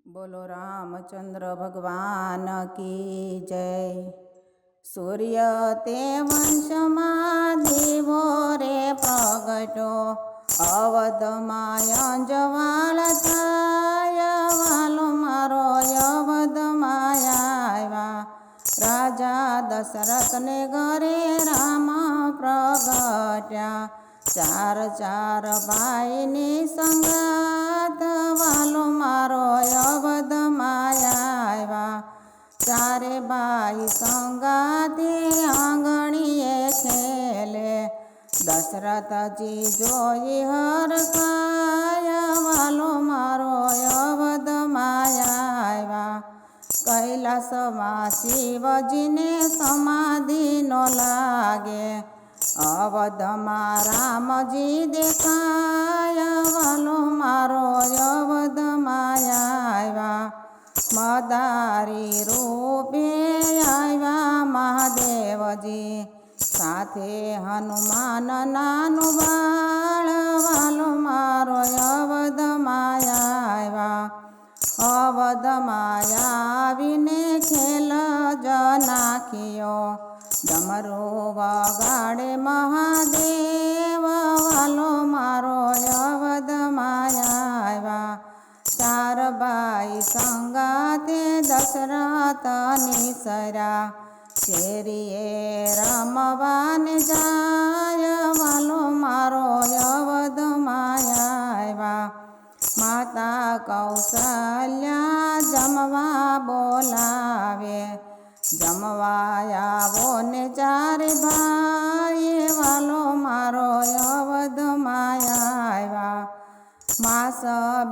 बोलो रामचंद्र भगवान की जय। सूर्य ते वंशमा देवो रे प्रगटो, अवधमाय जवाल थाय वालो मारो अवधमाय आव्या। राजा दशरथ ने घरे राम प्रगट्या, चार चार भाई ने संगात वालो मारो अवधमाय आव्या। चारे भाई संगाते आंगणीए खेले, दशरथ जी जोई हर काय वालो मारो अवधमाय आव्या। कैलासमां शिवजी ने समाधि नो लागे, अवधमां रामजी देखाय वालो मारो अवधमाय आव्या। मदारी रूपे आव्या महादेवजी, साथे हनुमान नानु बाळ वालो मारो अवधमाय आव्या। अवधमाय आवीने खेल ज नाख्यो, डमरू वगाड़े महादेव वालो मारो अवधमाय आव्या। चार भाई संगाते दशरथ निसर्या, शेरिये रमवान जाय वालो मारो अवधमाय आव्या। माता कौसल्या जमवा बोलावे, जमवाय आवो ने चारे भाई वालो मारो अवधमाय आव्या। मास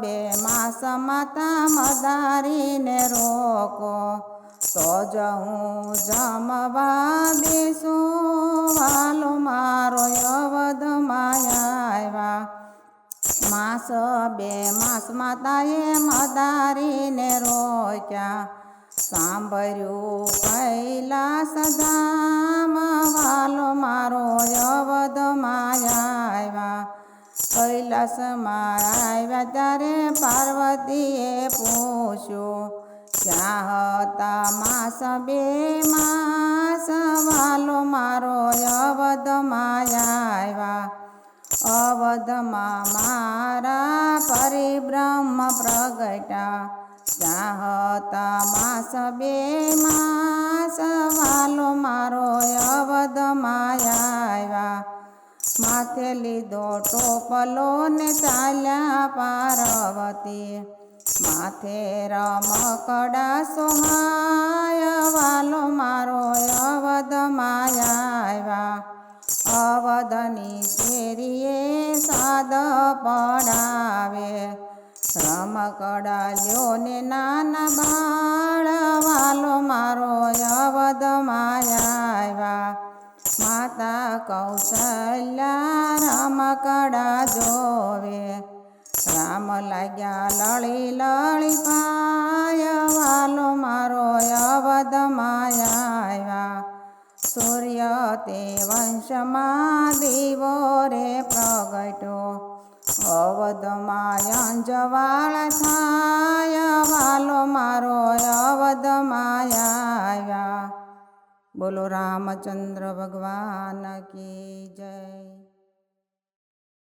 बे मास माता मदारी ने रोको, तो जहूँ जमवा बेसू वालो मारो अवधमाय आव्या। मास बे मास माताए मदारी ने रोक्या, सांभळ्यु कैलास धाम वालो मारो अवधमाय आव्या। कैलासमां आव्या त्यारे पार्वतीए पूछ्યું, क्या हता मास बे मास वालो मारो अवधमाय आव्या। अवधमां मारा परिब्रह्म प्रगट्या, क्या हता मास बे मास वालो मारो अवधमाय आव्या। माथे लीधो टोपलो ने चाल्या पार्वती, माथे रमकड़ा सोहाय वालो मारो अवधमाय आव्या। अवधनी शेरिये साद पड़ावे, रमकड़ा ल्यो ने नाना बाळ वालो मारो अवधमाय आव्या। माता कौसल्या रमकड़ा जोवे, राम लाग्या लड़ी लड़ी पाय वालो मारो अवधमाय आव्या। सूर्य ते वंशमां देवो रे प्रगट्यो, अवधमां जवाल थाय वालो मारो अवधमाय आव्या। बोलो रामचंद्र भगवान की जय।